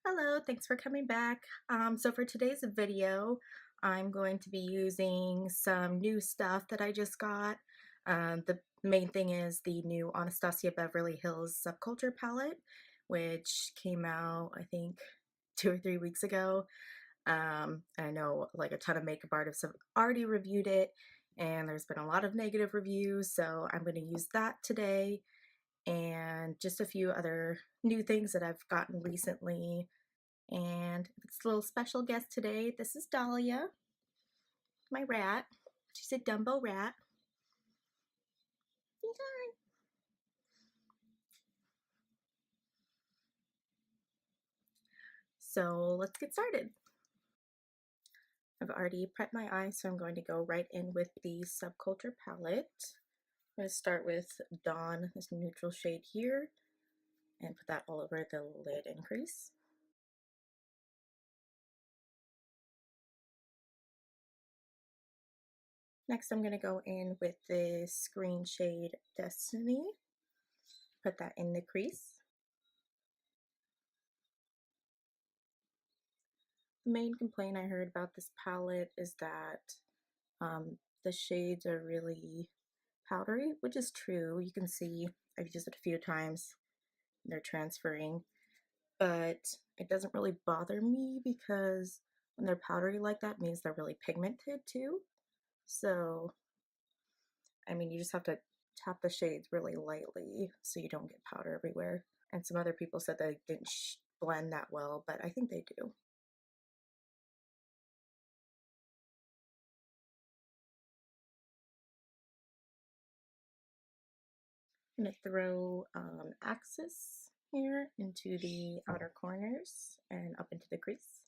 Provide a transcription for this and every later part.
Hello, thanks for coming back. So for today's video, I'm going to be using some new stuff that I just got. The main thing is the new Anastasia Beverly Hills Subculture Palette, which came out, I think, 2 or 3 weeks ago. I know like a ton of makeup artists have already reviewed it, and there's been a lot of negative reviews, so I'm going to use that today and just a few other new things that I've gotten recently. And it's a little special guest today. This is Dahlia, my rat. She's a Dumbo rat. So let's get started. I've already prepped my eyes, so I'm going to go right in with the Subculture Palette. I'm going to start with Dawn, this neutral shade here, and put that all over the lid and crease. Next, I'm going to go in with this green shade Destiny. Put that in the crease. The main complaint I heard about this palette is that the shades are really powdery, which is true. You can see I've used it a few times. They're transferring, but it doesn't really bother me because when they're powdery like that, it means they're really pigmented too. So, I mean, you just have to tap the shades really lightly so you don't get powder everywhere. And some other people said they didn't blend that well, but I think they do. I'm going to throw Axis here into the outer corners and up into the crease.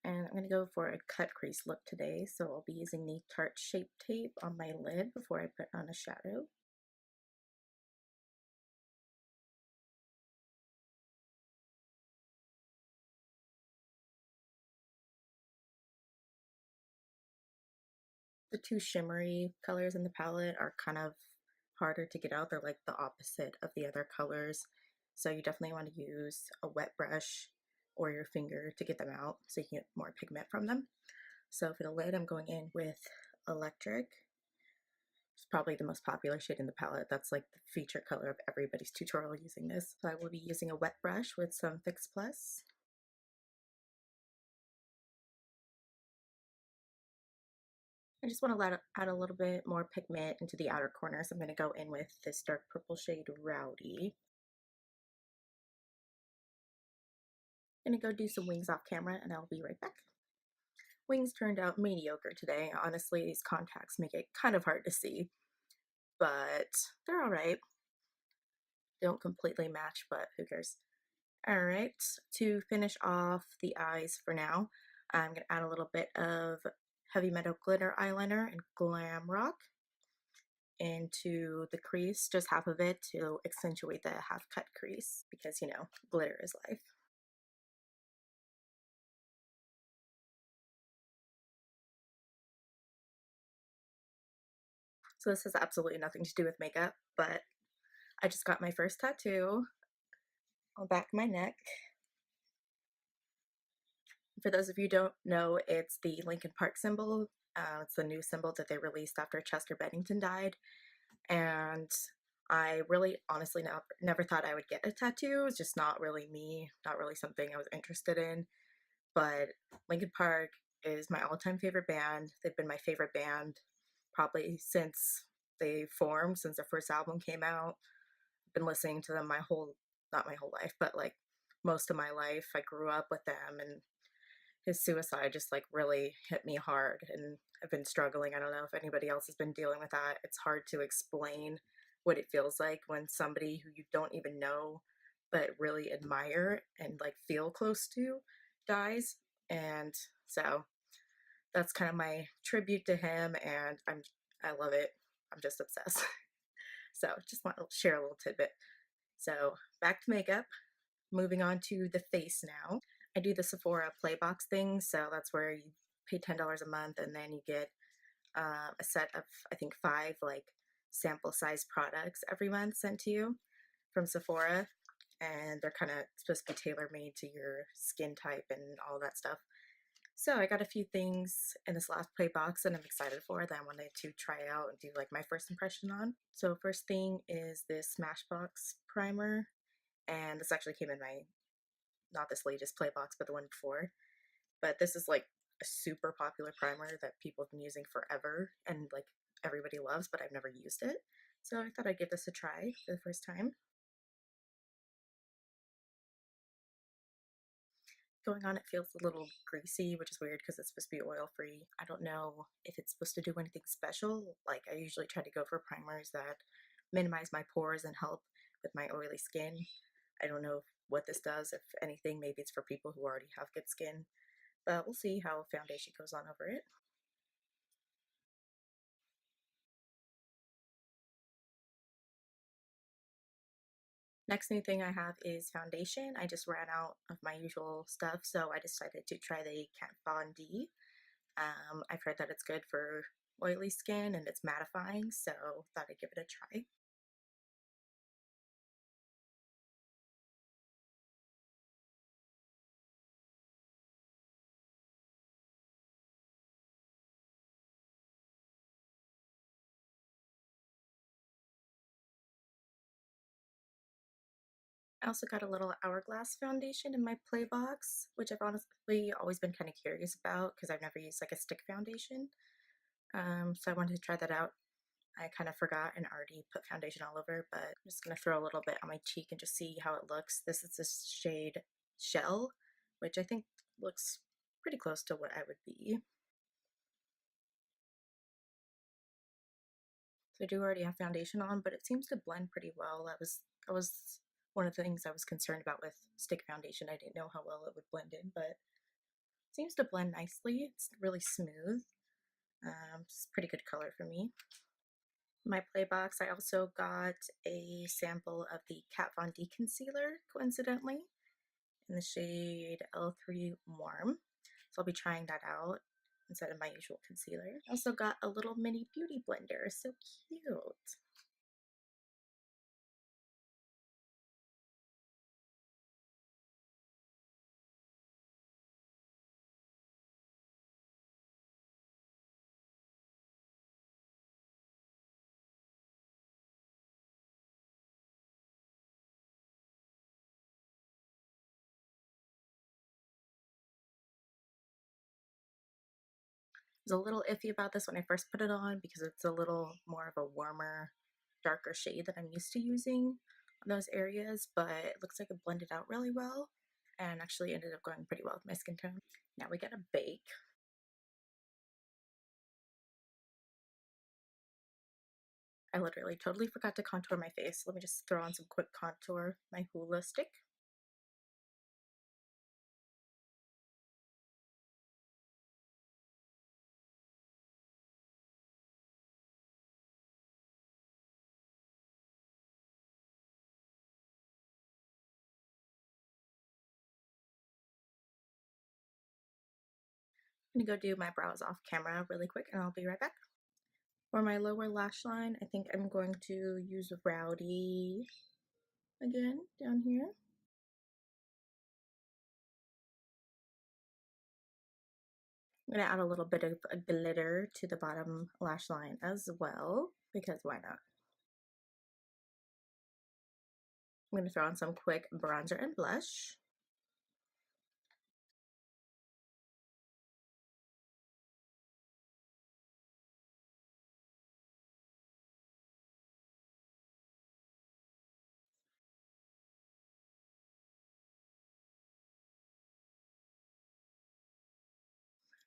And I'm going to go for a cut crease look today, so I'll be using the Tarte Shape Tape on my lid before I put on a shadow. The two shimmery colors in the palette are kind of harder to get out. They're like the opposite of the other colors. So you definitely want to use a wet brush or your finger to get them out so you can get more pigment from them. So for the lid, I'm going in with Electric. It's probably the most popular shade in the palette. That's like the feature color of everybody's tutorial using this. So I will be using a wet brush with some Fix Plus. I just want to add a little bit more pigment into the outer corner, so I'm going to go in with this dark purple shade Rowdy. I'm going to go do some wings off camera and I'll be right back. Wings turned out mediocre today. Honestly, these contacts make it kind of hard to see, but they're alright. They don't completely match, but who cares. Alright, to finish off the eyes for now, I'm going to add a little bit of Heavy Metal Glitter eyeliner and Glam Rock into the crease, just half of it to accentuate the half cut crease because, you know, glitter is life. So this has absolutely nothing to do with makeup, but I just got my first tattoo on the back of my neck. For those of you who don't know, it's the Linkin Park symbol. It's the new symbol that they released after Chester Bennington died. And I really honestly never thought I would get a tattoo. It's just not really me, not really something I was interested in. But Linkin Park is my all-time favorite band. They've been my favorite band probably since they formed, since their first album came out. I've been listening to them not my whole life, but like most of my life. I grew up with them, and his suicide just like really hit me hard, and I've been struggling. I don't know if anybody else has been dealing with that. It's hard to explain what it feels like when somebody who you don't even know but really admire and like feel close to dies. And so that's kind of my tribute to him, and I love it. I'm just obsessed. So just want to share a little tidbit. So back to makeup. Moving on to the face now. I do the Sephora Playbox thing, so that's where you pay $10 a month and then you get a set of, I think, 5 like sample size products every month sent to you from Sephora, and they're kind of supposed to be tailor made to your skin type and all that stuff. So I got a few things in this last play box that I'm excited for that I wanted to try out and do like my first impression on. So first thing is this Smashbox primer, and this actually came in my, not this latest play box, but the one before. But this is like a super popular primer that people have been using forever and like everybody loves, but I've never used it. So I thought I'd give this a try for the first time. Going on, it feels a little greasy, which is weird because it's supposed to be oil free. I don't know if it's supposed to do anything special. Like, I usually try to go for primers that minimize my pores and help with my oily skin. I don't know what this does. If anything, maybe it's for people who already have good skin, but we'll see how foundation goes on over it. Next new thing I have is foundation. I just ran out of my usual stuff, so I decided to try the Kat Von D. I've heard that it's good for oily skin and it's mattifying, so thought I'd give it a try. I also got a little Hourglass foundation in my Playbox, which I've honestly always been kind of curious about because I've never used like a stick foundation. So I wanted to try that out. I kind of forgot and already put foundation all over, but I'm just going to throw a little bit on my cheek and just see how it looks. This is this shade Shell, which I think looks pretty close to what I would be. So I do already have foundation on, but it seems to blend pretty well. That was one of the things I was concerned about with stick foundation. I didn't know how well it would blend in, but it seems to blend nicely. It's really smooth. It's pretty good color for me. My play box, I also got a sample of the Kat Von D concealer, coincidentally, in the shade L3 Warm. So I'll be trying that out instead of my usual concealer. I also got a little mini beauty blender, so cute. Was a little iffy about this when I first put it on because it's a little more of a warmer, darker shade that I'm used to using on those areas, but it looks like it blended out really well and actually ended up going pretty well with my skin tone. Now we gotta bake. I literally totally forgot to contour my face. Let me just throw on some quick contour, my hula stick. I'm gonna go do my brows off camera really quick and I'll be right back. For my lower lash line, I think I'm going to use Rowdy again down here. I'm going to add a little bit of a glitter to the bottom lash line as well, because why not? I'm going to throw on some quick bronzer and blush.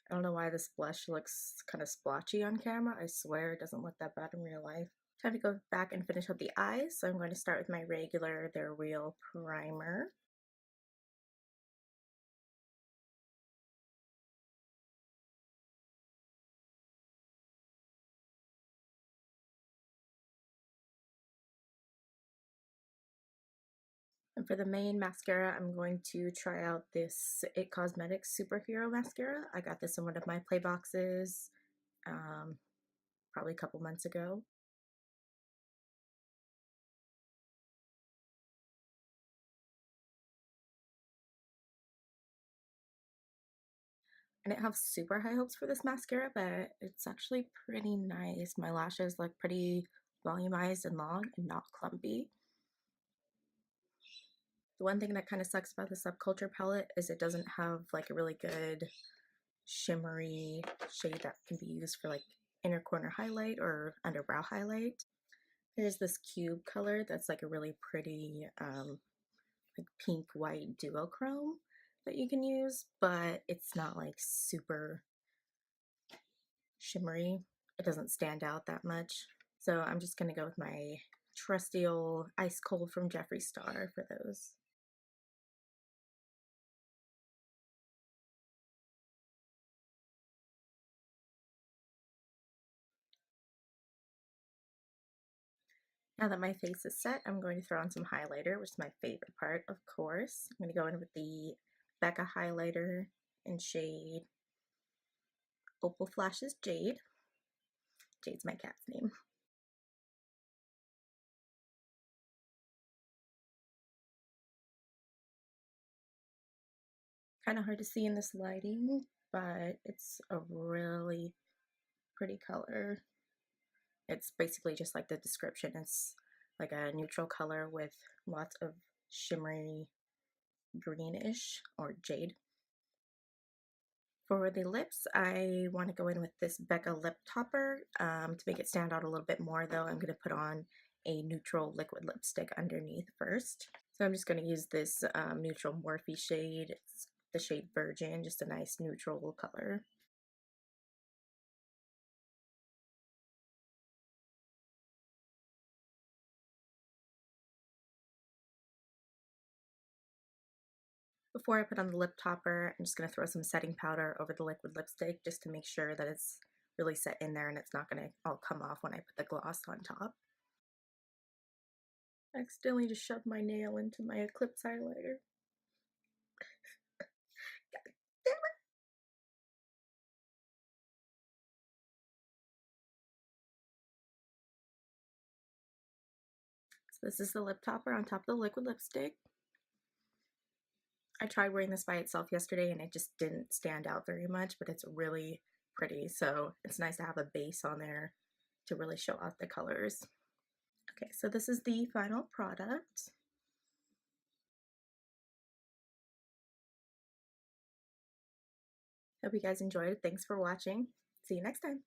I don't know why this blush looks kind of splotchy on camera. I swear it doesn't look that bad in real life. Time to go back and finish up the eyes. So I'm going to start with my regular They're Real primer. And for the main mascara, I'm going to try out this It Cosmetics Superhero Mascara. I got this in one of my play boxes probably a couple months ago. I didn't have super high hopes for this mascara, but it's actually pretty nice. My lashes look pretty volumized and long and not clumpy. The one thing that kind of sucks about the Subculture palette is it doesn't have like a really good shimmery shade that can be used for like inner corner highlight or underbrow highlight. There's this cube color that's like a really pretty like pink white duochrome that you can use, but it's not like super shimmery. It doesn't stand out that much. So I'm just gonna go with my trusty old Ice Cold from Jeffree Star for those. Now that my face is set, I'm going to throw on some highlighter, which is my favorite part, of course. I'm going to go in with the Becca highlighter in shade Opal Flashes Jade. Jade's my cat's name. Kind of hard to see in this lighting, but it's a really pretty color. It's basically just like the description. It's like a neutral color with lots of shimmery greenish or jade. For the lips, I want to go in with this Becca lip topper. To make it stand out a little bit more though, I'm going to put on a neutral liquid lipstick underneath first. So I'm just going to use this neutral Morphe shade. It's the shade Virgin, just a nice neutral color. Before I put on the lip topper, I'm just going to throw some setting powder over the liquid lipstick just to make sure that it's really set in there and it's not going to all come off when I put the gloss on top. I accidentally just shoved my nail into my Eclipse highlighter. Damn it. So this is the lip topper on top of the liquid lipstick. I tried wearing this by itself yesterday and it just didn't stand out very much, but it's really pretty. So it's nice to have a base on there to really show out the colors. Okay, so this is the final product. Hope you guys enjoyed. Thanks for watching. See you next time.